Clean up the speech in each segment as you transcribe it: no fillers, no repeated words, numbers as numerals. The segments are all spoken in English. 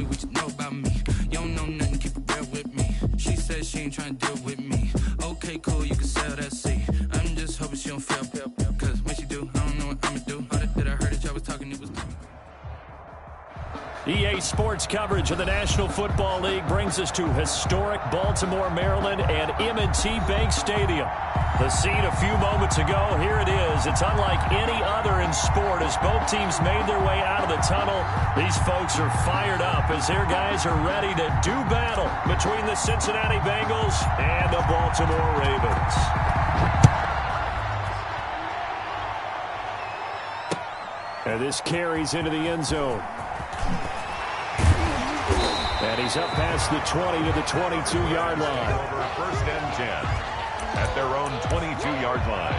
me what you know about me. You don't know nothing, keep it real with me. She said she ain't trying to deal with me. Okay, cool, you can sell that seat. I'm just hoping she don't fail. Cause when she do, I don't know what I'ma do. All that I heard that y'all was talking, it was EA Sports coverage of the National Football League brings us to historic Baltimore, Maryland, and M&T Bank Stadium. The scene a few moments ago, here it is. It's unlike any other in sport as both teams made their way out of the tunnel. These folks are fired up as their guys are ready to do battle between the Cincinnati Bengals and the Baltimore Ravens. And this carries into the end zone. And he's up past the 20 to the 22-yard line. Over first and 10 at their own 22-yard line.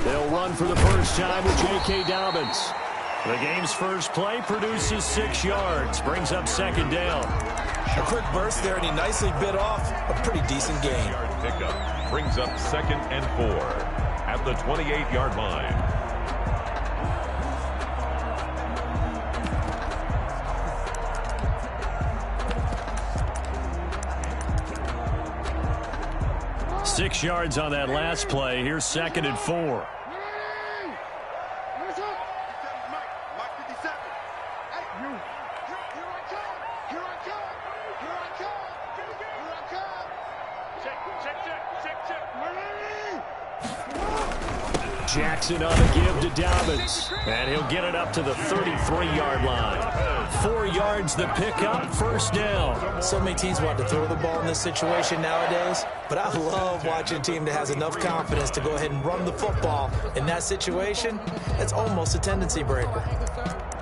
They'll run for the first time with J.K. Dobbins. The game's first play produces 6 yards, brings up second down. A quick burst there, and he nicely bit off a pretty decent gain. Pickup brings up second and 4 at the 28-yard line. Six yards on that last play. Here's second and 4. Jackson on the give to Dobbins. And he'll get it up to the 33-yard line. 4 yards the pickup, first down. So many teams want to throw the ball in this situation nowadays, but I love watching a team that has enough confidence to go ahead and run the football. In that situation, it's almost a tendency breaker.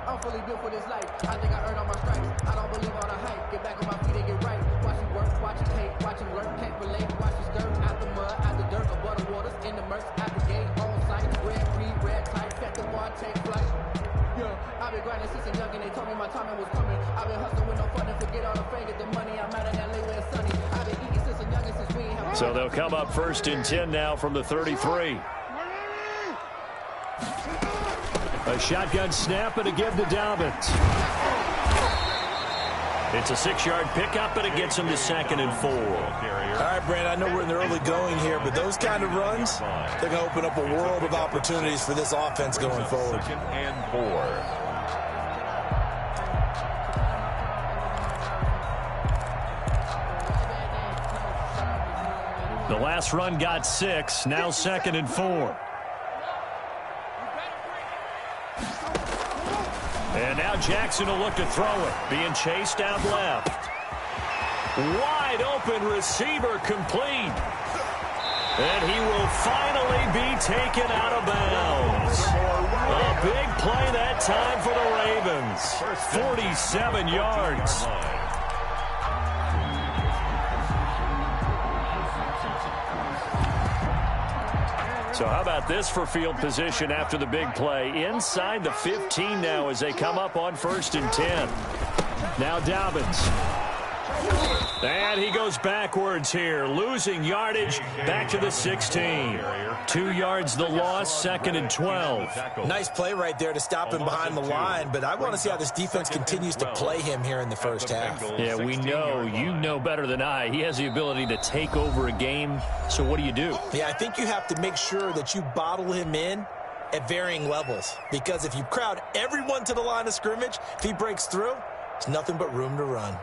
I'm fully built for this life. I think I earned all my stripes. I don't believe all the hype. Get back on my feet and get right. Watch it work, watch it take, watch it learn. Can't relate, watch it stir. Out the mud, out the dirt, above the waters, in the murks, out the gate, on sight. Red, green, red, tight, set the bar, take flight. Yeah, I've been grinding since a young and they told me my timing was coming. I've been hustling with no fun and forget all the fame, get the money. I'm out in LA where it's sunny. I've been eating since a young and since we ain't have. So they'll come up first and 10 now from the 33. A shotgun snap and a give to Dobbins. It's a 6-yard pickup, and it gets him to second and 4. All right, Brandon, I know we're in the early going here, but those kind of runs, they're going to open up a world of opportunities for this offense going forward. Second and 4. The last run got 6, now second and 4. And now Jackson will look to throw it. Being chased out left. Wide open receiver complete. And he will finally be taken out of bounds. A big play that time for the Ravens. 47 yards. So how about this for field position after the big play? Inside the 15 now as they come up on first and 10. Now Dobbins. And he goes backwards here, losing yardage back to the 16. 2 yards the loss, second and 12. Nice play right there to stop him behind the line, but I want to see how this defense continues to play him here in the first half. Yeah, we know, you know better than I, he has the ability to take over a game. So what do you do? Yeah, I think you have to make sure that you bottle him in at varying levels, because if you crowd everyone to the line of scrimmage, if he breaks through, there's nothing but room to run.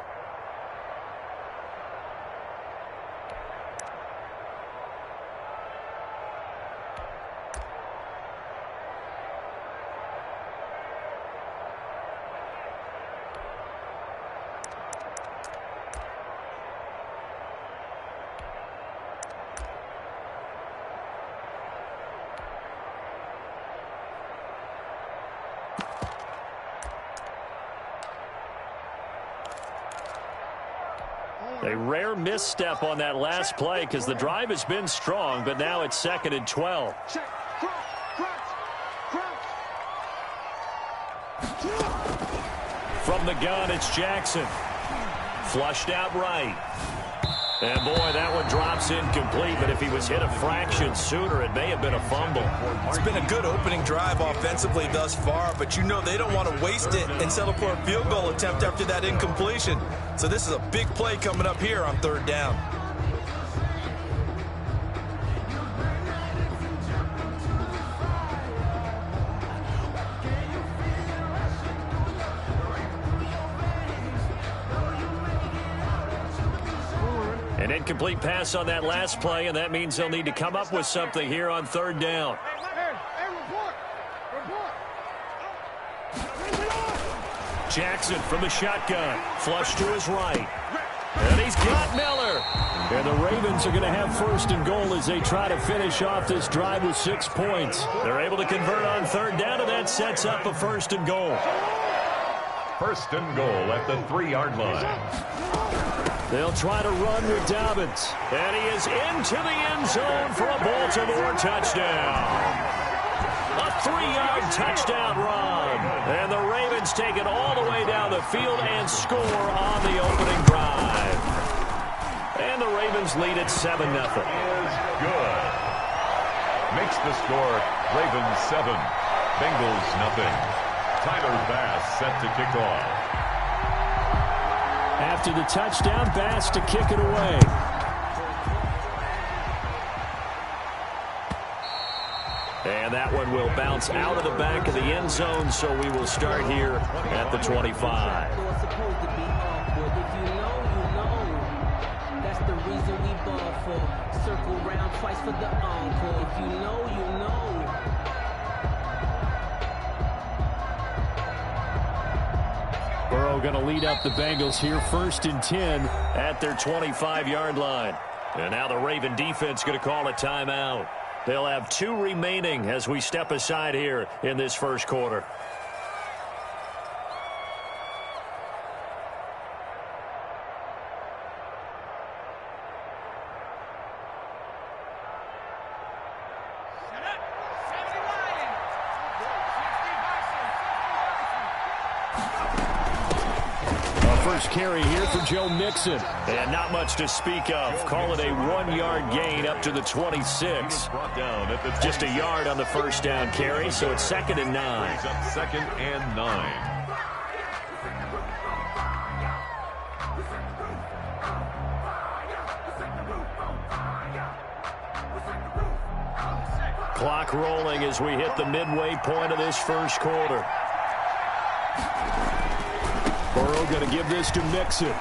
A rare misstep on that last play because the drive has been strong, but now it's second and 12. From the gun, it's Jackson. Flushed out right. And, boy, that one drops incomplete, but if he was hit a fraction sooner, it may have been a fumble. It's been a good opening drive offensively thus far, but you know they don't want to waste it and settle for a field goal attempt after that incompletion. So this is a big play coming up here on 3rd down. An incomplete pass on that last play, and that means they'll need to come up with something here on 3rd down. Jackson from the shotgun. Flush to his right. And he's got Miller. And the Ravens are going to have 1st and goal as they try to finish off this drive with 6 points. They're able to convert on 3rd down, and that sets up a 1st and goal. 1st and goal at the 3-yard line. They'll try to run with Dobbins. And he is into the end zone for a Baltimore touchdown. A 3-yard touchdown run. And the Ravens take it all the way down the field and score on the opening drive. And the Ravens lead at 7-0. Is good. Makes the score Ravens 7, Bengals 0. Tyler Bass set to kick off. After the touchdown, Bass to kick it away. And that one will bounce out of the back of the end zone, so we will start here at the 25. That's the reason we ball for. Circle round twice for the encore. If you know, you know. Burrow going to lead up the Bengals here, 1st and 10 at their 25-yard line. And now the Raven defense going to call a timeout. They'll have 2 remaining as we step aside here in this 1st quarter. First carry here for Joe Mixon. And not much to speak of. Call it a 1-yard gain up to the 26. Just a yard on the 1st down carry, so it's 2nd and 9. 2nd and 9. Clock rolling as we hit the midway point of this 1st quarter. Burrow going to give this to Mixon.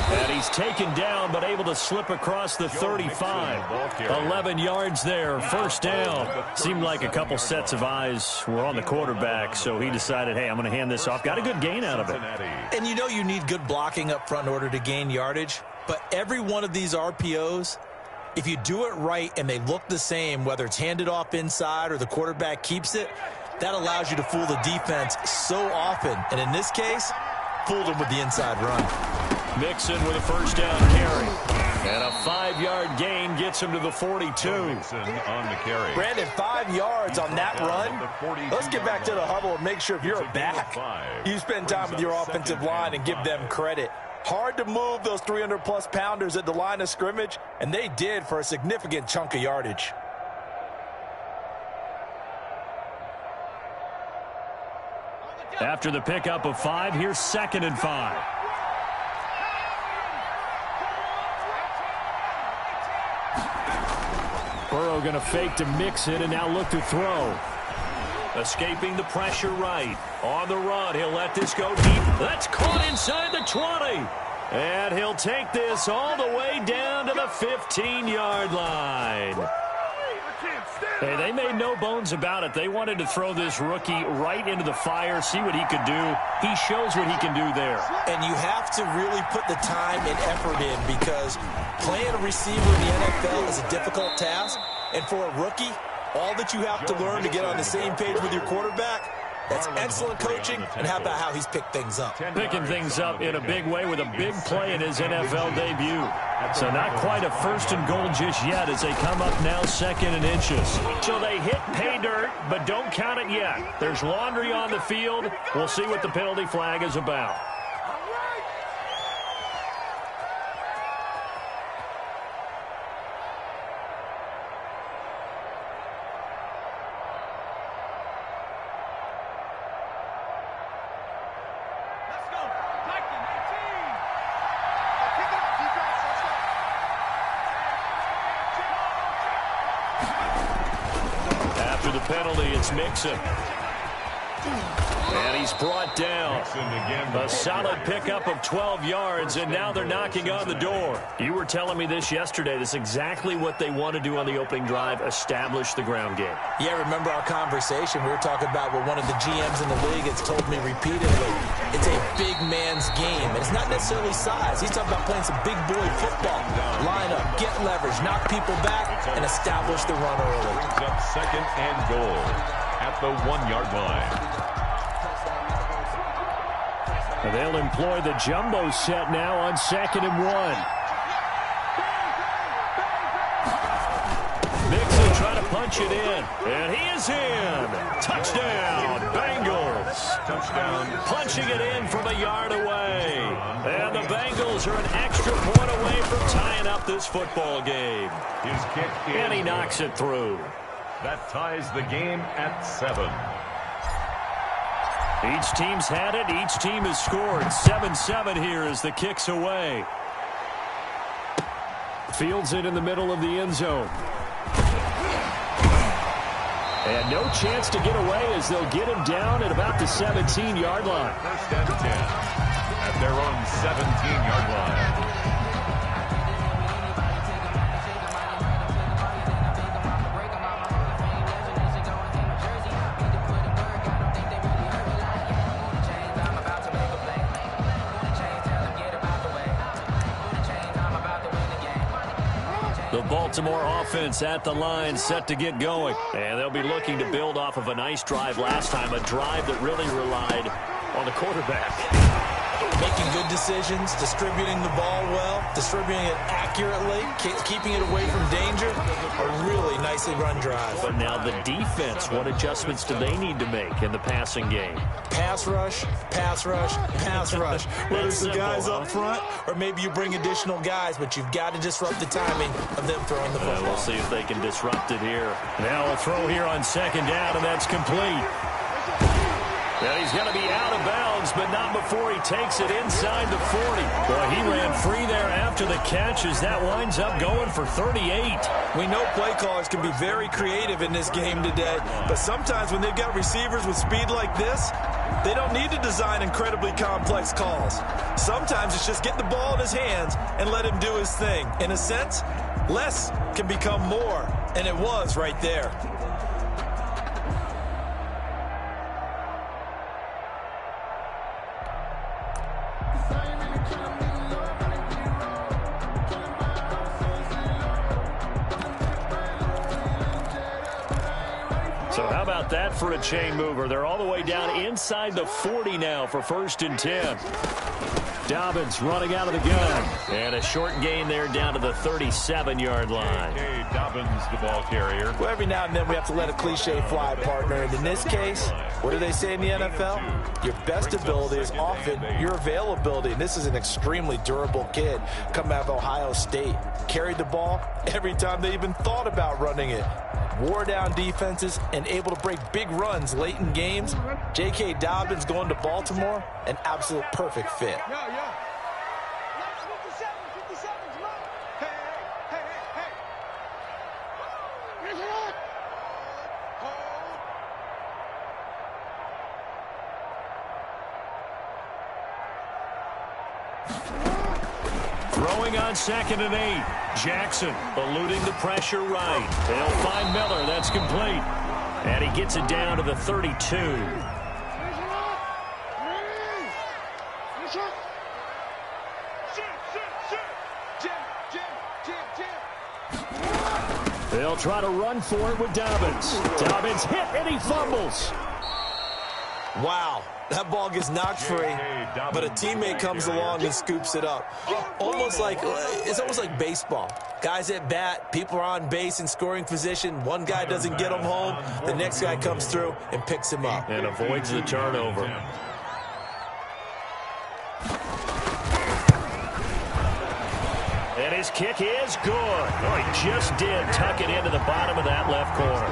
And he's taken down, but able to slip across the 35. 11 yards there, 1st down. Seemed like a couple sets of eyes were on the quarterback, so he decided, hey, I'm going to hand this off. Got a good gain out of it. And you know you need good blocking up front in order to gain yardage, but every one of these RPOs, if you do it right and they look the same, whether it's handed off inside or the quarterback keeps it, that allows you to fool the defense so often. And in this case, fooled them with the inside run. Mixon with a 1st down carry. And a 5-yard gain gets him to the 42. Mixon on the carry. Brandon, 5 yards on that run. Let's get back to the huddle and make sure if you're a back, you spend time with your offensive line and give them credit. Hard to move those 300-plus pounders at the line of scrimmage, and they did for a significant chunk of yardage. After the pickup of 5, here's 2nd and 5. Burrow going to fake to Mixon and now look to throw. Escaping the pressure right. On the run, he'll let this go deep. That's caught inside the 20. And he'll take this all the way down to the 15-yard line. Hey, they made no bones about it. They wanted to throw this rookie right into the fire, see what he could do. He shows what he can do there. And you have to really put the time and effort in because playing a receiver in the NFL is a difficult task. And for a rookie, all that you have to learn to get on the same page with your quarterback That's excellent coaching, and how about how he's picked things up? Picking things up in a big way with a big play in his NFL debut. So not quite a first and goal just yet as they come up now 2nd and inches. So they hit pay dirt, but don't count it yet. There's laundry on the field. We'll see what the penalty flag is about. Penalty, it's Mixon. And he's brought down. A solid pickup of 12 yards, and now they're knocking on the door. You were telling me this yesterday. This is exactly what they want to do on the opening drive, establish the ground game. Yeah, remember our conversation? We were talking about what one of the GMs in the league has told me repeatedly. It's a big man's game, and it's not necessarily size. He's talking about playing some big boy football. Line up, get leverage, knock people back, and establish the run early. Brings up 2nd and goal at the 1-yard line. And they'll employ the jumbo set now on 2nd and 1. Mixon trying to punch it in. And he is in. Touchdown, Bengals. Touchdown. Punching it in from a yard away. And the Bengals are an extra point away from tying up this football game. His kick is And he knocks it through. That ties the game at 7. Each team's had it. Each team has scored. 7-7 here as the kick's away. Fields it in the middle of the end zone. And no chance to get away as they'll get him down at about the 17-yard line. 1st and 10 at their own 17-yard line. The Baltimore offense at the line, set to get going. And they'll be looking to build off of a nice drive last time, a drive that really relied on the quarterback. Making good decisions, distributing the ball well, distributing it accurately, keeping it away from danger. A really nicely run drive. But now the defense, what adjustments do they need to make in the passing game? Pass rush, pass rush, pass rush. Whether it's the guys up front or maybe you bring additional guys, but you've got to disrupt the timing of them throwing the football. We'll see if they can disrupt it here. Now a throw here on 2nd down, and that's complete. And he's going to be out of bounds, but not before he takes it inside the 40. Boy, he ran free there after the catch as that winds up going for 38. We know play callers can be very creative in this game today, but sometimes when they've got receivers with speed like this, they don't need to design incredibly complex calls. Sometimes it's just get the ball in his hands and let him do his thing. In a sense, less can become more, and it was right there. So how about that for a chain mover? They're all the way down inside the 40 now for 1st and 10. Dobbins running out of the gun. And a short gain there down to the 37-yard line. Okay, Dobbins, the ball carrier. Well, every now and then we have to let a cliche fly, partner. And in this case, what do they say in the NFL? Your best ability is often your availability. And this is an extremely durable kid coming out of Ohio State. Carried the ball every time they even thought about running it. Wore down defenses and able to break big runs late in games. J.K. Dobbins going to Baltimore, an absolute perfect fit. Throwing on 2nd and 8. Jackson eluding the pressure right. They'll find Miller. That's complete. And he gets it down to the 32. They'll try to run for it with Dobbins. Dobbins hit and he fumbles. Wow, that ball gets knocked free, but a teammate comes along and scoops it up. It's almost like baseball. Guys at bat, people are on base in scoring position. One guy doesn't get him home. The next guy comes through and picks him up. And avoids the turnover. And his kick is good. Oh, he just did tuck it into the bottom of that left corner.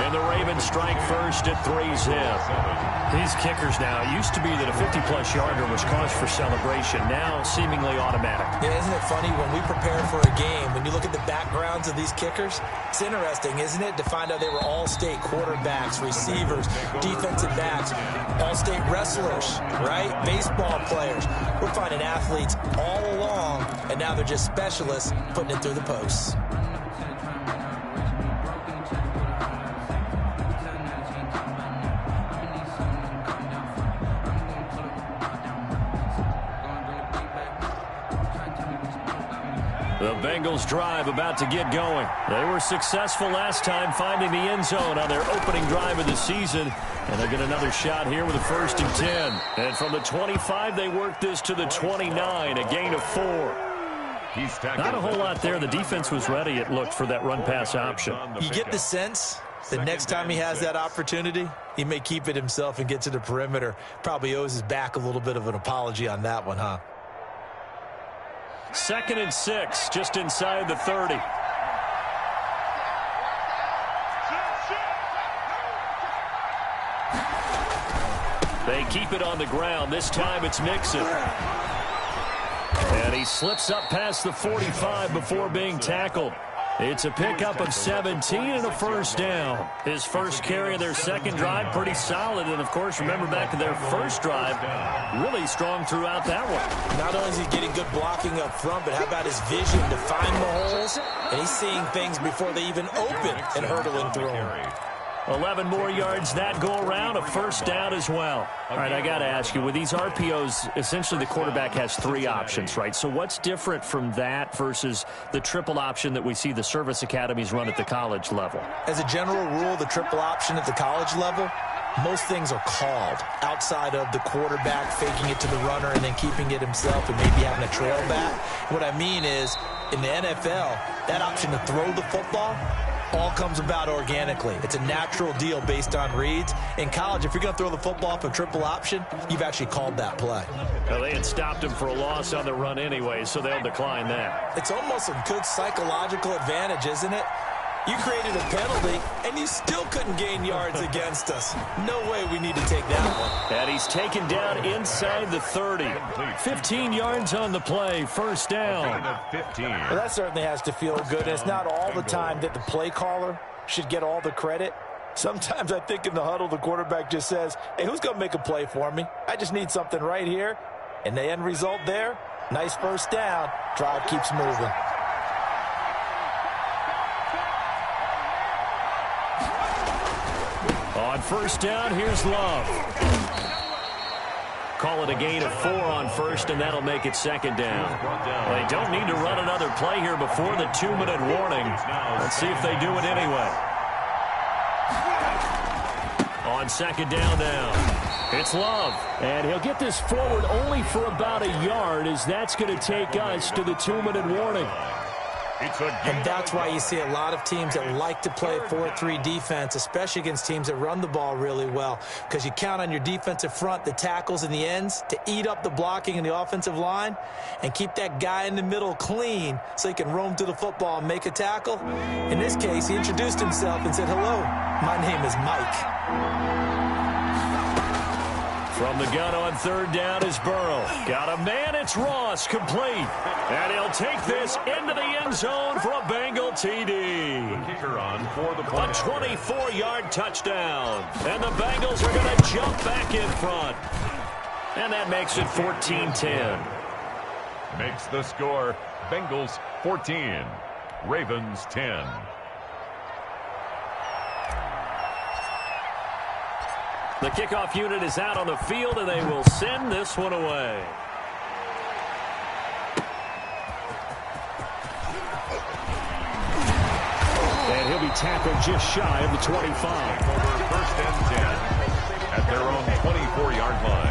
And the Ravens strike first at 3-zip. These kickers now, it used to be that a 50-plus yarder was cause for celebration. Now, seemingly automatic. Yeah, isn't it funny when we prepare for a game, when you look at the backgrounds of these kickers, it's interesting, isn't it, to find out they were all-state quarterbacks, receivers, defensive backs, all-state wrestlers, right? Baseball players. We're finding athletes all along, and now they're just specialists putting it through the posts. The Bengals drive about to get going. They were successful last time finding the end zone on their opening drive of the season. And they'll get another shot here with a 1st and 10. And from the 25, they work this to the 29, a gain of 4. Not a whole lot there. The defense was ready, it looked, for that run-pass option. You get the sense that next time he has that opportunity, he may keep it himself and get to the perimeter. Probably owes his back a little bit of an apology on that one, huh? 2nd and 6, just inside the 30. They keep it on the ground. This time it's Mixon. And he slips up past the 45 before being tackled. It's a pickup of 17 and a 1st down. His first carry of their second drive, pretty solid. And, of course, remember back to their first drive, really strong throughout that one. Not only is he getting good blocking up front, but how about his vision to find the holes? And he's seeing things before they even open and hurtling through them. 11 more yards that go around, a 1st down as well. All right, I got to ask you, with these RPOs, essentially the quarterback has 3 options, right? So what's different from that versus the triple option that we see the service academies run at the college level? As a general rule, the triple option at the college level, most things are called outside of the quarterback faking it to the runner and then keeping it himself and maybe having a trail back. What I mean is, in the NFL, that option to throw the football all comes about organically. It's a natural deal based on reads. In college, if you're going to throw the football for a triple option, you've actually called that play. Well, they had stopped him for a loss on the run anyway, so they'll decline that. It's almost a good psychological advantage, isn't it? You created a penalty, and you still couldn't gain yards against us. No way we need to take that one. And he's taken down inside the 30. 15 yards on the play, 1st down. Well, that certainly has to feel good. It's not all the time that the play caller should get all the credit. Sometimes I think in the huddle, the quarterback just says, hey, who's going to make a play for me? I just need something right here. And the end result there, nice 1st down. Drive keeps moving. On 1st down, here's Love. Call it a gain of 4 on 1st, and that'll make it 2nd down. They don't need to run another play here before the 2-minute warning. Let's see if they do it anyway. On 2nd down now, it's Love. And he'll get this forward only for about a yard, as that's going to take us to the 2-minute warning. And that's why you see a lot of teams that like to play 4-3 defense, especially against teams that run the ball really well, because you count on your defensive front, the tackles and the ends, to eat up the blocking in the offensive line and keep that guy in the middle clean so he can roam through the football and make a tackle. In this case, he introduced himself and said, hello, my name is Mike. From the gun on 3rd down is Burrow. Got a man, it's Ross, complete. And he'll take this into the end zone for a Bengal TD. Kicker on for the point. A 24-yard touchdown. And the Bengals are going to jump back in front. And that makes it 14-10. Makes the score Bengals 14, Ravens 10. The kickoff unit is out on the field, and they will send this one away. And he'll be tackled just shy of the 25. Over 1st and 10. at their own 24-yard line.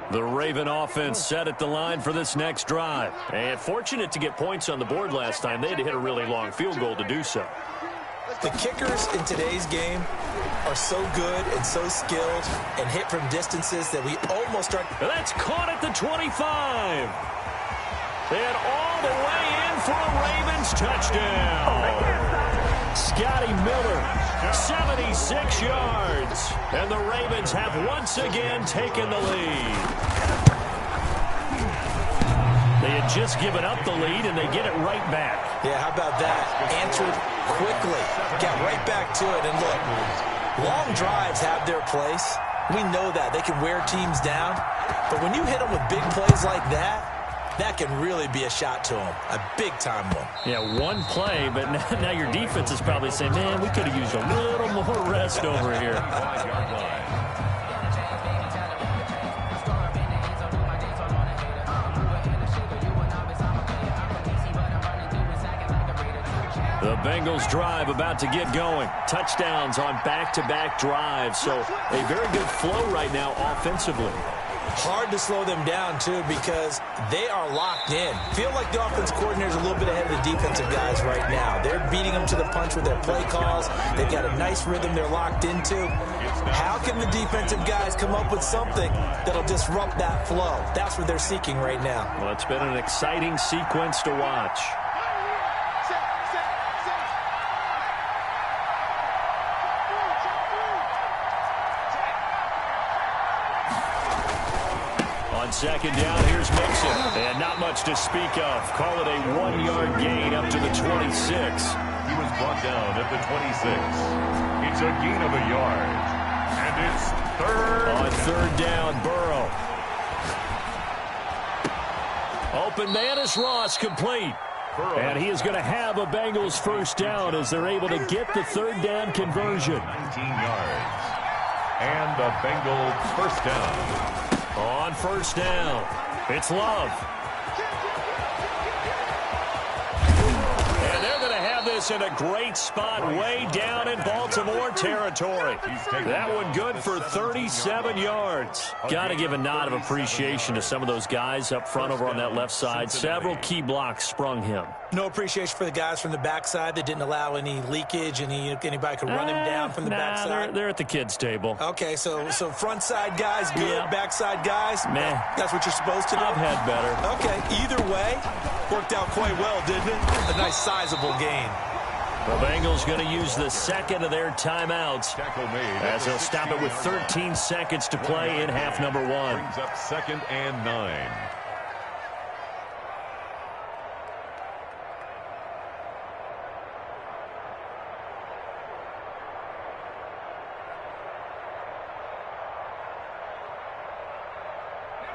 The Raven offense set at the line for this next drive. And fortunate to get points on the board last time. They had to hit a really long field goal to do so. The kickers in today's game are so good and so skilled and hit from distances that we almost start. That's caught at the 25. And all the way in for a Ravens touchdown. Scotty Miller, 76 yards. And the Ravens have once again taken the lead. They had just given up the lead, and they get it right back. Yeah, how about that? Answered quickly. Got right back to it. And look, long drives have their place. We know that. They can wear teams down. But when you hit them with big plays like that, that can really be a shot to them. A big-time one. Yeah, one play, but now your defense is probably saying, man, we could have used a little more rest over here. The Bengals drive about to get going. Touchdowns on back-to-back drives. So a very good flow right now offensively. Hard to slow them down, too, because they are locked in. Feel like the offense coordinator is a little bit ahead of the defensive guys right now. They're beating them to the punch with their play calls. They've got a nice rhythm they're locked into. How can the defensive guys come up with something that'll disrupt that flow? That's what they're seeking right now. Well, it's been an exciting sequence to watch. On second down, here's Mixon. And not much to speak of. Call it a 1-yard gain up to the 26. He was brought down at the 26. It's a gain of a yard. And it's third. On third down, Burrow. Open man is Ross, complete. Burrow. And he is going to have a Bengals first down as they're able to get the third down conversion. 19 yards. And a Bengal first down. On first down, it's Love. And they're going to have this in a great spot way down in Baltimore territory. That one good for 37 yards. Got to give a nod of appreciation to some of those guys up front over on that left side. Several key blocks sprung him. No appreciation for the guys from the backside that didn't allow any leakage, and anybody could run him down from the backside. They're at the kids' table. Okay, so front side guys good, Yeah. backside guys, Meh. That's what you're supposed to do? I've had better. Okay, either way, worked out quite well, didn't it? A nice sizable gain. The Bengals going to use the second of their timeouts as they'll stop it with 13 seconds to play in half number one. Brings up 2nd and 9.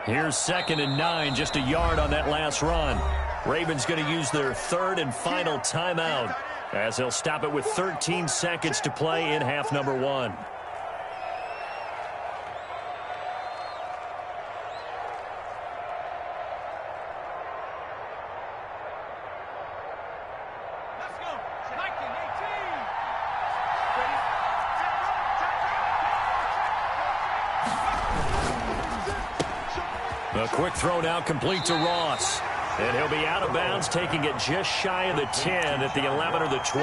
Here's 2nd and 9, just a yard on that last run. Ravens going to use their third and final timeout as they'll stop it with 13 seconds to play in half number one. A quick throw now complete to Ross. And he'll be out of bounds, taking it just shy of the 10 at the 11 or the 12.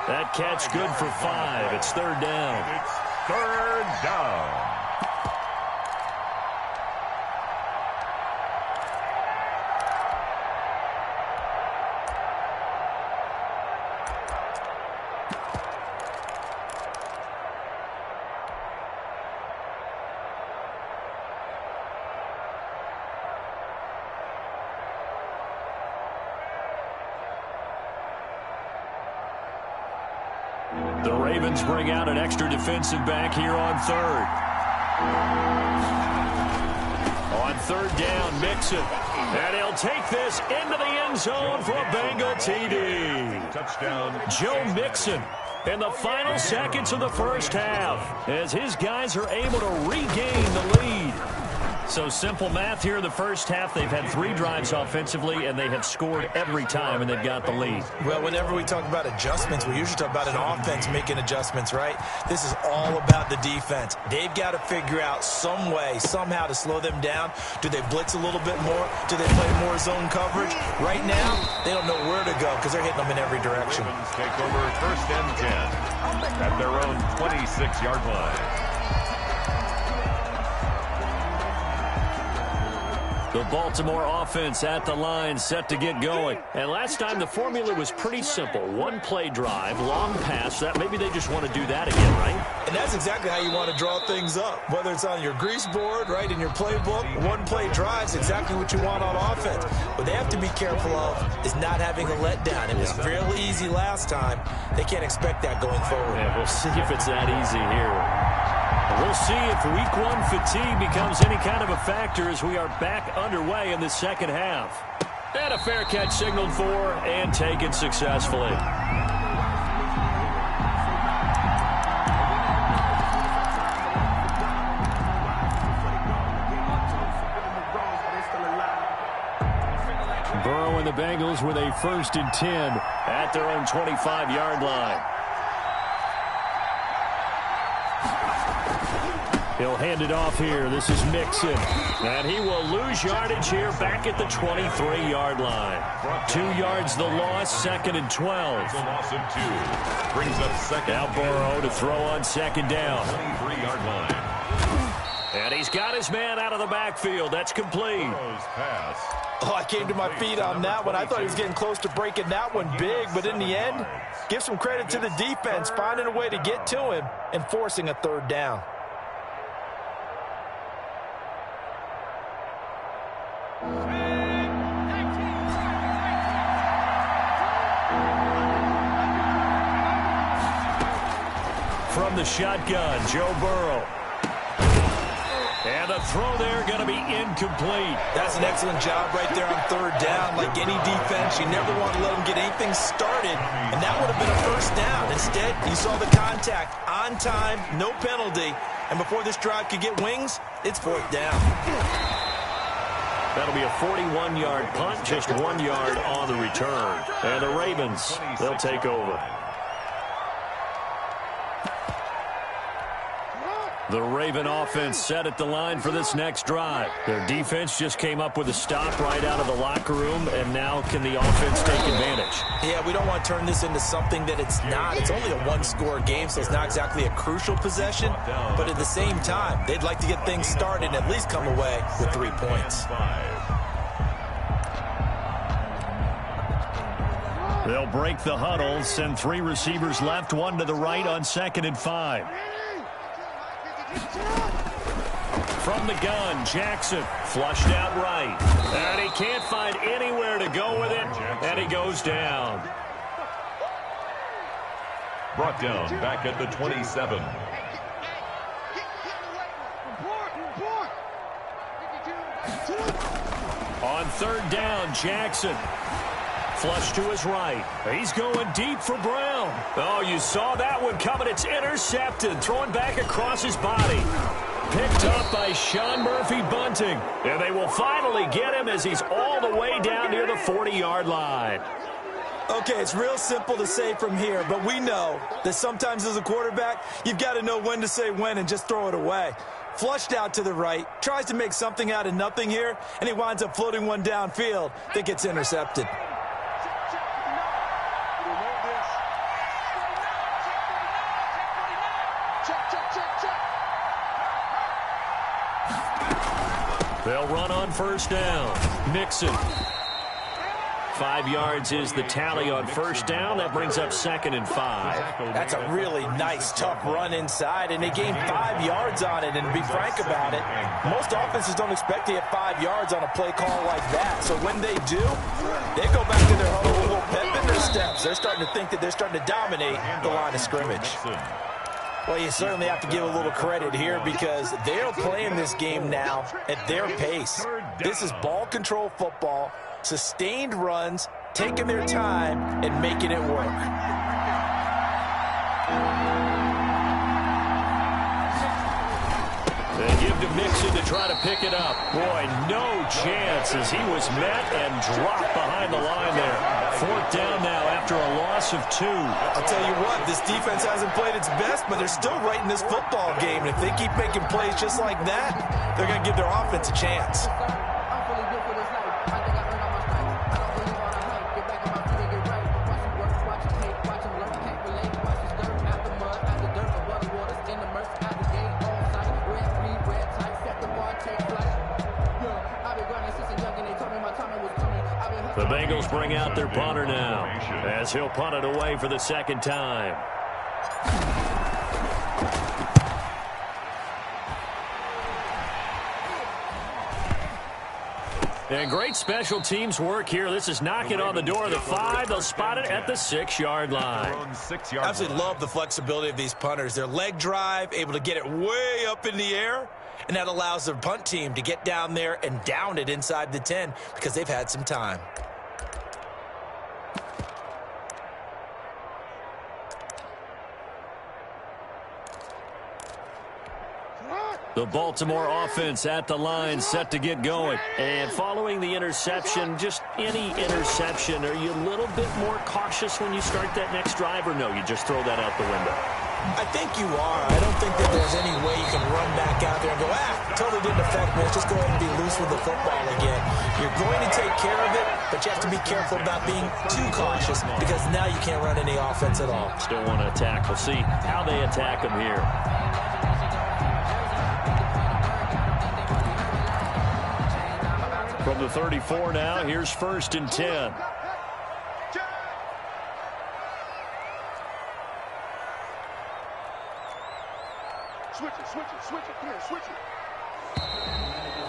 That catch good for 5. It's third down. It's third down. The Ravens bring out an extra defensive back here on third. On third down, Mixon. And he'll take this into the end zone for a Bengal TD. Touchdown, Joe Mixon in the final seconds of the first half as his guys are able to regain the lead. So simple math here in the first half. They've had 3 drives offensively, and they have scored every time, and they've got the lead. Well, whenever we talk about adjustments, we usually talk about an offense making adjustments, right? This is all about the defense. They've got to figure out some way, somehow to slow them down. Do they blitz a little bit more? Do they play more zone coverage? Right now, they don't know where to go because they're hitting them in every direction. Ravens take over 1st and 10 at their own 26-yard line. The Baltimore offense at the line, set to get going. And last time the formula was pretty simple. 1-play drive, long pass. That maybe they just want to do that again, right? And that's exactly how you want to draw things up. Whether it's on your grease board, right, in your playbook, 1-play drives exactly what you want on offense. What they have to be careful of is not having a letdown. It was fairly easy last time. They can't expect that going forward. Yeah, we'll see if it's that easy here. We'll see if week 1 fatigue becomes any kind of a factor as we are back underway in the second half. And a fair catch signaled for and taken successfully. Burrow and the Bengals with a 1st and 10 at their own 25-yard line. He'll hand it off here. This is Mixon. And he will lose yardage here back at the 23-yard line. 2 yards the loss, 2nd and 12. It's a loss of 2. Brings up 2nd. Now Burrow to throw on 2nd down. 23-yard line. And he's got his man out of the backfield. That's complete. Pass. Oh, I came to my feet on that one. I thought he was getting close to breaking that one big, but in the end, give some credit to the defense, finding a way to get to him and forcing a 3rd down. From the shotgun, Joe Burrow. And the throw there going to be incomplete. That's an excellent job right there on 3rd down. Like any defense, you never want to let them get anything started, and that would have been a 1st down. Instead, you saw the contact on time, no penalty, and before this drive could get wings, it's 4th down. That'll be a 41-yard punt, just 1 yard on the return. And the Ravens, they'll take over. The Raven offense set at the line for this next drive. Their defense just came up with a stop right out of the locker room, and now can the offense take advantage? Yeah, we don't want to turn this into something that it's not. It's only a 1-score game, so it's not exactly a crucial possession. But at the same time, they'd like to get things started and at least come away with 3 points. They'll break the huddle, send 3 receivers left, 1 to the right on 2nd and 5. From the gun, Jackson flushed out right. And he can't find anywhere to go with it, and he goes down. Brought down back at the 27. On 3rd down, Jackson. Flush to his right. He's going deep for Brown. Oh, you saw that one coming. It's intercepted. Throwing back across his body. Picked up by Sean Murphy-Bunting. And they will finally get him as he's all the way down near the 40-yard line. Okay, it's real simple to say from here, but we know that sometimes as a quarterback, you've got to know when to say when and just throw it away. Flushed out to the right, tries to make something out of nothing here, and he winds up floating one downfield that gets intercepted. They'll run on 1st down. Mixon. 5 yards is the tally on 1st down. That brings up 2nd and 5. That's a really nice, tough run inside, and they gained 5 yards on it. And to be frank about it, most offenses don't expect to get 5 yards on a play call like that. So when they do, they go back to their huddle with a little pep in their steps. They're starting to think that they're starting to dominate the line of scrimmage. Well, you certainly have to give a little credit here because they're playing this game now at their pace. This is ball control football, sustained runs, taking their time, and making it work. They give to Mixon to try to pick it up. Boy, no chance as he was met and dropped behind the line there. 4th down now after a loss of 2. I'll tell you what, this defense hasn't played its best, but they're still right in this football game. And if they keep making plays just like that, they're going to give their offense a chance. I'm fully built for this life. I think I earned all my stripes. I don't believe all the hype. Get back on my feet and get right. Watch him work, watch him hate, watch him learn, can't relate. Watch his dirt out the mud, out the dirt, above the waters, in the murks, out the gate, on sight. Red, green, red, tight, set the bar, take flight. Yeah, I've been grinding since a youngin'. They told me my timing was coming. The Bengals bring out their punter now as he'll punt it away for the 2nd time. And great special teams work here. This is knocking on the door of the 5. They'll spot it at the 6-yard line. I absolutely love the flexibility of these punters. Their leg drive, able to get it way up in the air, and that allows their punt team to get down there and down it inside the 10 because they've had some time. The Baltimore offense at the line, set to get going. And following the interception, just any interception, are you a little bit more cautious when you start that next drive, or no, you just throw that out the window? I think you are. I don't think that there's any way you can run back out there and go, totally didn't affect me. Let's just go ahead and be loose with the football again. You're going to take care of it, but you have to be careful about being too cautious because now you can't run any offense at all. Still want to attack. We'll see how they attack them here. From the 34 now, here's 1st and 10.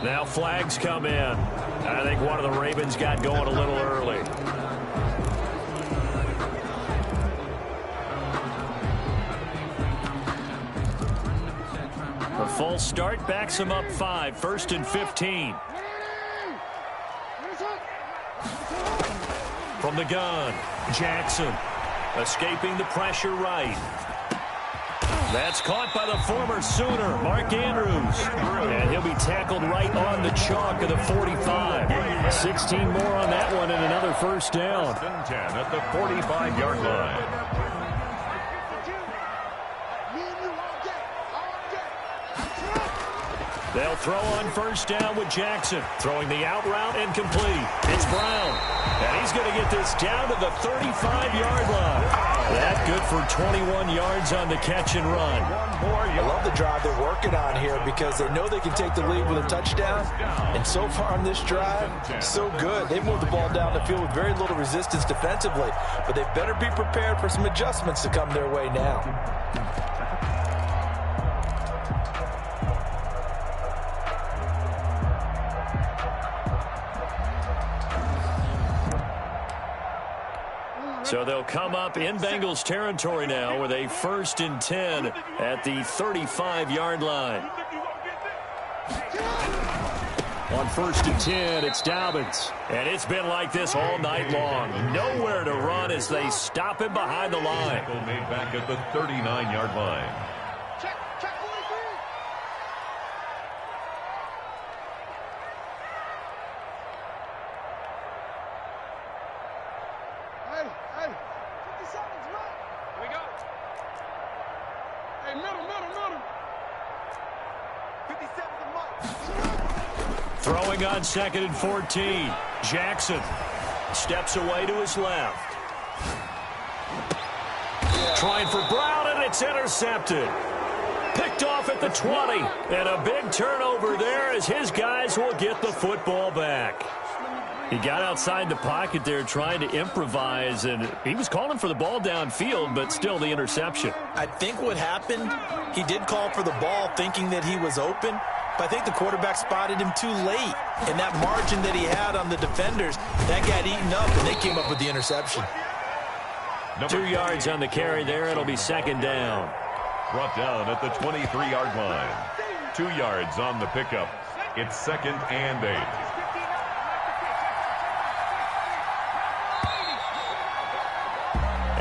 Now flags come in. I think one of the Ravens got going a little early. A false start backs him up 5. 1st and 15. From the gun, Jackson escaping the pressure right. That's caught by the former Sooner, Mark Andrews. And he'll be tackled right on the chalk of the 45. 16 more on that one and another 1st down. 10 at the 45-yard line. They'll throw on 1st down with Jackson. Throwing the out route and complete. It's Brown. And he's going to get this down to the 35-yard line. That good for 21 yards on the catch and run. I love the drive they're working on here because they know they can take the lead with a touchdown. And so far on this drive, so good. They moved the ball down the field with very little resistance defensively. But they better be prepared for some adjustments to come their way now. So they'll come up in Bengals territory now with a 1st and 10 at the 35-yard line. On 1st and 10, it's Dobbins. And it's been like this all night long. Nowhere to run as they stop him behind the line. Made back at the 39-yard line. Throwing on 2nd and 14. Jackson steps away to his left. Trying for Brown, and it's intercepted. Picked off at the 20. And a big turnover there as his guys will get the football back. He got outside the pocket there trying to improvise, and he was calling for the ball downfield, but still the interception. I think what happened, he did call for the ball thinking that he was open, but I think the quarterback spotted him too late. And that margin that he had on the defenders, that got eaten up, and they came up with the interception. 2 yards on the carry there. It'll be 2nd down. Brought down at the 23-yard line. 2 yards on the pickup. It's 2nd and 8.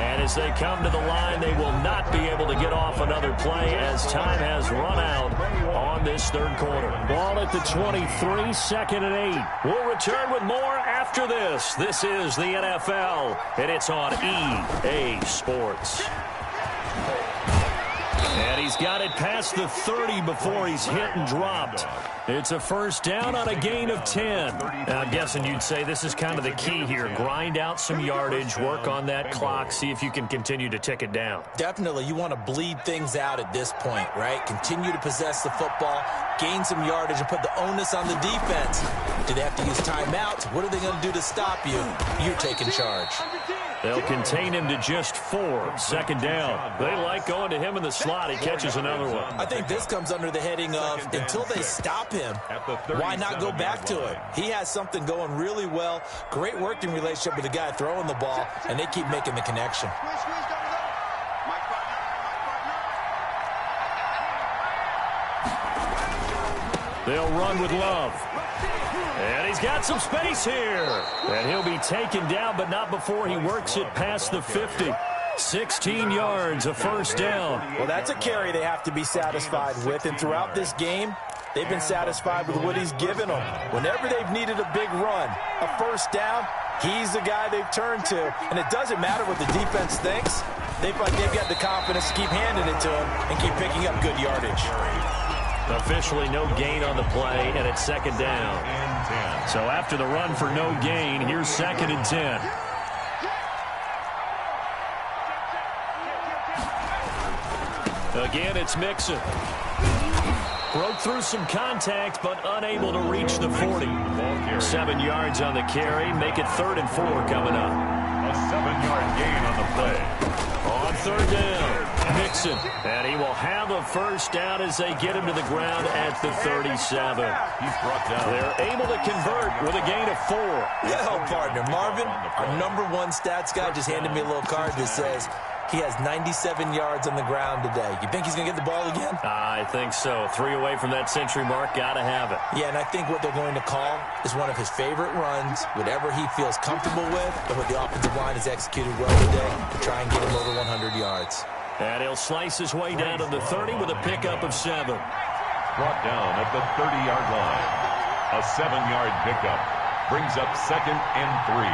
And as they come to the line, they will not be able to get off another play as time has run out on this third quarter. Ball at the 23, 2nd and 8. We'll return with more after this. This is the NFL, and it's on EA Sports. And he's got it past the 30 before he's hit and dropped. It's a first down on a gain of 10. Now, I'm guessing you'd say this is kind of the key here. Grind out some yardage, work on that clock, see if you can continue to tick it down. Definitely, you want to bleed things out at this point, right? Continue to possess the football, gain some yardage, and put the onus on the defense. Do they have to use timeouts? What are they going to do to stop you? You're taking charge. They'll contain him to just 4. 2nd down. They like going to him in the slot. He catches another one. I think this comes under the heading of until they stop him, why not go back to him? He has something going really well. Great working relationship with the guy throwing the ball, and they keep making the connection. They'll run with Love. And he's got some space here. And he'll be taken down, but not before he works it past the 50. 16 yards, a first down. Well, that's a carry they have to be satisfied with. And throughout this game, they've been satisfied with what he's given them. Whenever they've needed a big run, a first down, he's the guy they've turned to. And it doesn't matter what the defense thinks. They feel like they've got the confidence to keep handing it to him and keep picking up good yardage. Officially no gain on the play, and it's 2nd down. So after the run for no gain, here's 2nd and 10. Again, it's Mixon. Broke through some contact, but unable to reach the 40. 7 yards on the carry. Make it 3rd and 4 coming up. A 7-yard gain on the play. On 3rd down, Mixon. And he will have a first down as they get him to the ground at the 37. He's brought down. They're able to convert with a gain of 4. Yo, partner, Marvin, our #1 stats guy just handed me a little card that says he has 97 yards on the ground today. You think he's going to get the ball again? I think so. 3 away from that century mark. Got to have it. Yeah, and I think what they're going to call is one of his favorite runs, whatever he feels comfortable with, and what the offensive line has executed well today to try and get him over 100 yards. And he'll slice his way down to the 30 with a pickup of 7. Brought down at the 30-yard line. A 7-yard pickup brings up 2nd and 3.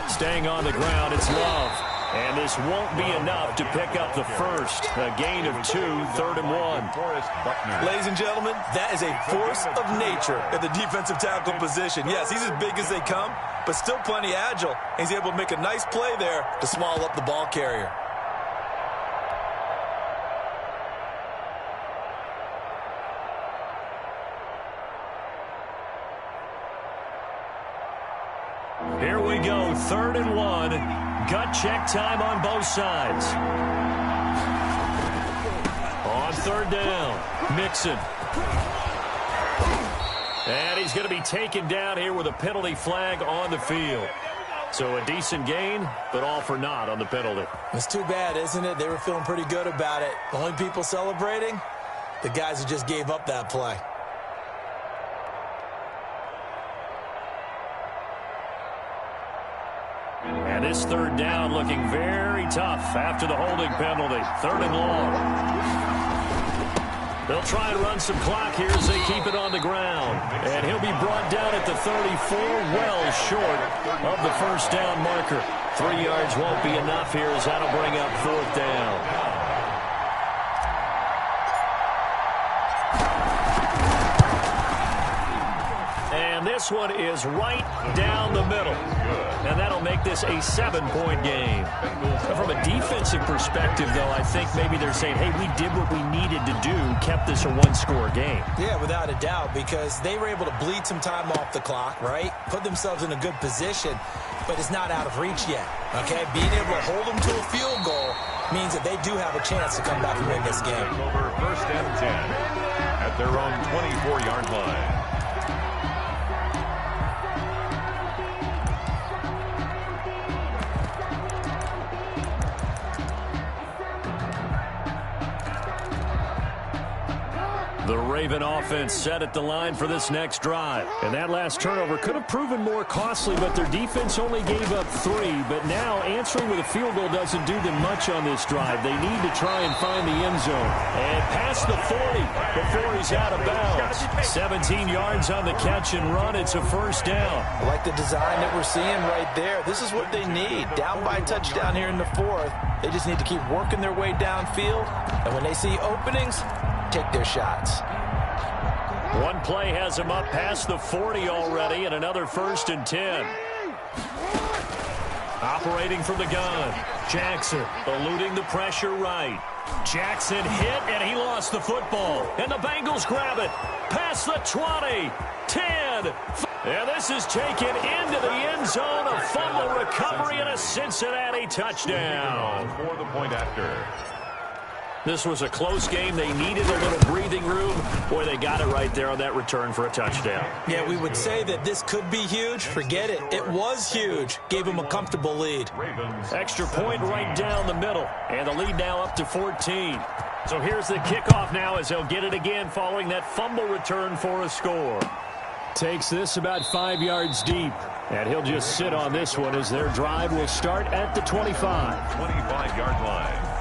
Staying on the ground, it's Love. And this won't be enough to pick up the first. A gain of 2, 3rd and 1. Ladies and gentlemen, that is a force of nature at the defensive tackle position. Yes, he's as big as they come, but still plenty agile. He's able to make a nice play there to swallow up the ball carrier. Here we go, 3rd and 1. Gut check time on both sides. On 3rd down, Mixon. And he's going to be taken down here with a penalty flag on the field. So a decent gain, but all for naught on the penalty. It's too bad, isn't it? They were feeling pretty good about it. The only people celebrating, the guys who just gave up that play. And this 3rd down looking very tough after the holding penalty. 3rd and long. They'll try and run some clock here as they keep it on the ground. And he'll be brought down at the 34, well short of the first down marker. 3 yards won't be enough here as that'll bring up 4th down. And this one is right down the middle. And that'll make this a 7-point game. From a defensive perspective, though, I think maybe they're saying, hey, we did what we needed to do, kept this a 1-score game. Yeah, without a doubt, because they were able to bleed some time off the clock, right? Put themselves in a good position, but it's not out of reach yet, okay? Being able to hold them to a field goal means that they do have a chance to come back and win this game. Over 1st and 10 at their own 24-yard line. The Raven offense set at the line for this next drive. And that last turnover could have proven more costly, but their defense only gave up 3. But now answering with a field goal doesn't do them much on this drive. They need to try and find the end zone. And past the 40 before he's out of bounds. 17 yards on the catch and run. It's a first down. I like the design that we're seeing right there. This is what they need. Down by a touchdown here in the 4th. They just need to keep working their way downfield. And when they see openings, take their shots. One play has him up past the 40 already, and another 1st and 10. Operating from the gun. Jackson eluding the pressure right. Jackson hit, and he lost the football. And the Bengals grab it. Past the 20, 10. And this is taken into the end zone. A fumble recovery and a Cincinnati touchdown. For the point after. This was a close game. They needed a little breathing room. Boy, they got it right there on that return for a touchdown. Yeah, we would say that this could be huge. Forget it. It was huge. Gave them a comfortable lead. Extra point right down the middle. And the lead now up to 14. So here's the kickoff now as they'll get it again following that fumble return for a score. Takes this about 5 yards deep. And he'll just sit on this one as their drive will start at the 25. 25-yard line.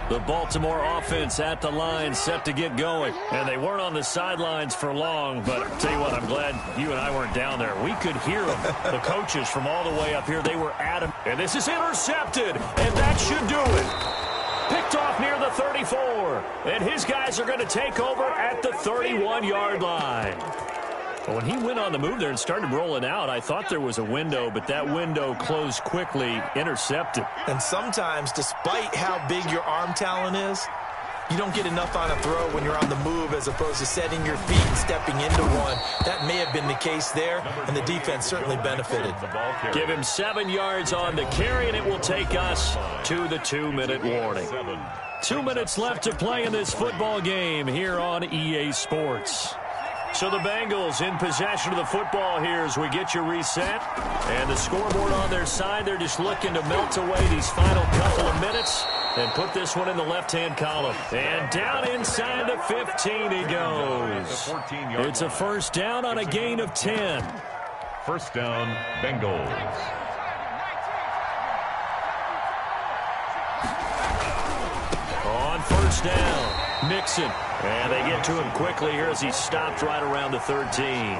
The Baltimore offense at the line set to get going. And they weren't on the sidelines for long, but I'll tell you what, I'm glad you and I weren't down there. We could hear them. The coaches from all the way up here, they were at him. And this is intercepted, and that should do it. Picked off near the 34. And his guys are going to take over at the 31-yard line. When he went on the move there and started rolling out, I thought there was a window, but that window closed quickly, intercepted. And sometimes, despite how big your arm talent is, you don't get enough on a throw when you're on the move as opposed to setting your feet and stepping into one. That may have been the case there, and the defense certainly benefited. Give him 7 yards on the carry, and it will take us to the 2-minute warning. 2 minutes left to play in this football game here on EA Sports. So the Bengals in possession of the football here as we get you reset. And the scoreboard on their side, they're just looking to melt away these final couple of minutes and put this one in the left-hand column. And down inside the 15 he goes. It's a first down on a gain of 10. First down, Bengals. On first down, Mixon. And they get to him quickly here as he stopped right around the 13.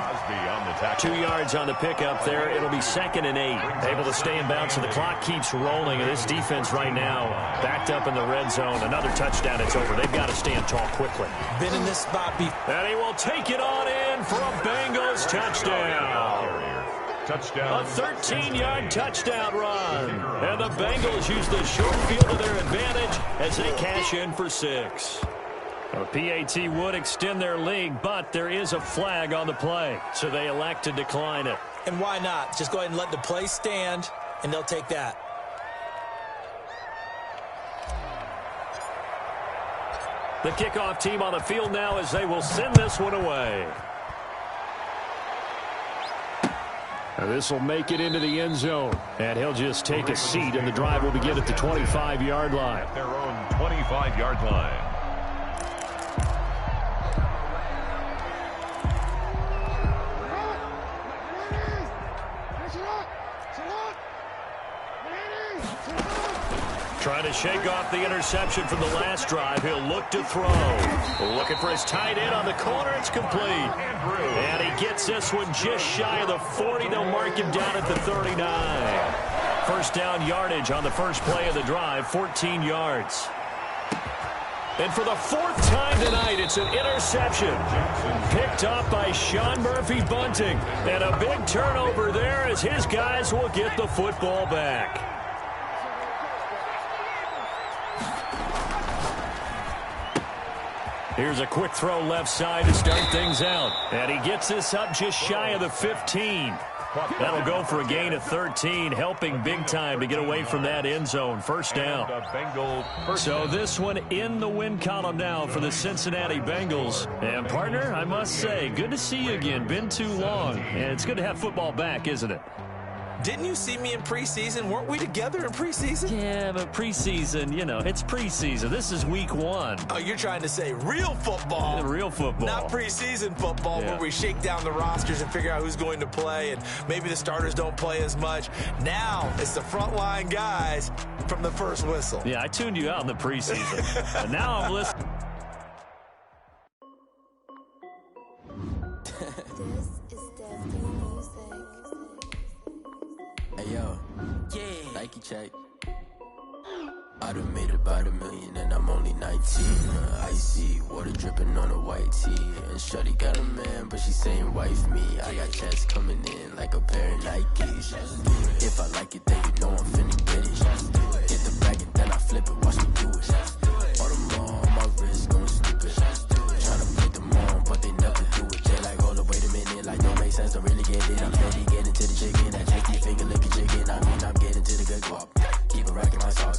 2 yards on the pickup there. It'll be 2nd and 8. Able to stay in bounds, so the clock keeps rolling. And this defense right now backed up in the red zone. Another touchdown, it's over. They've got to stand tall quickly. Been in this spot before. And he will take it on in for a Bengals touchdown. Touchdown. A 13-yard touchdown run. And the Bengals use the short field to their advantage as they cash in for 6. A PAT would extend their lead, but there is a flag on the play, so they elect to decline it. And why not? Just go ahead and let the play stand, and they'll take that. The kickoff team on the field now as they will send this one away. Now this will make it into the end zone, and he'll just take a seat, and the drive will begin at the 25-yard line. At their own 25-yard line. Trying to shake off the interception from the last drive. He'll look to throw. Looking for his tight end on the corner. It's complete. And he gets this one just shy of the 40. They'll mark him down at the 39. First down yardage on the first play of the drive, 14 yards. And for the 4th time tonight, it's an interception. Picked up by Sean Murphy-Bunting. And a big turnover there as his guys will get the football back. Here's a quick throw left side to start things out. And he gets this up just shy of the 15. That'll go for a gain of 13, helping big time to get away from that end zone. First down. So this one in the win column now for the Cincinnati Bengals. And, partner, I must say, good to see you again. Been too long. And it's good to have football back, isn't it? Didn't you see me in preseason? Weren't we together in preseason? Yeah, but preseason, you know, it's preseason. This is week 1. Oh, you're trying to say real football. Real football. Not preseason football where we shake down the rosters and figure out who's going to play, and maybe the starters don't play as much. Now it's the frontline guys from the first whistle. Yeah, I tuned you out in the preseason. And now I'm listening. Hey yo, Nike check. I done made about $1 million and I'm only 19. Icy water dripping on a white tee. And shorty got a man, but she saying wife me. I got checks coming in like a pair of Nikes. If I like it, then you know I'm finna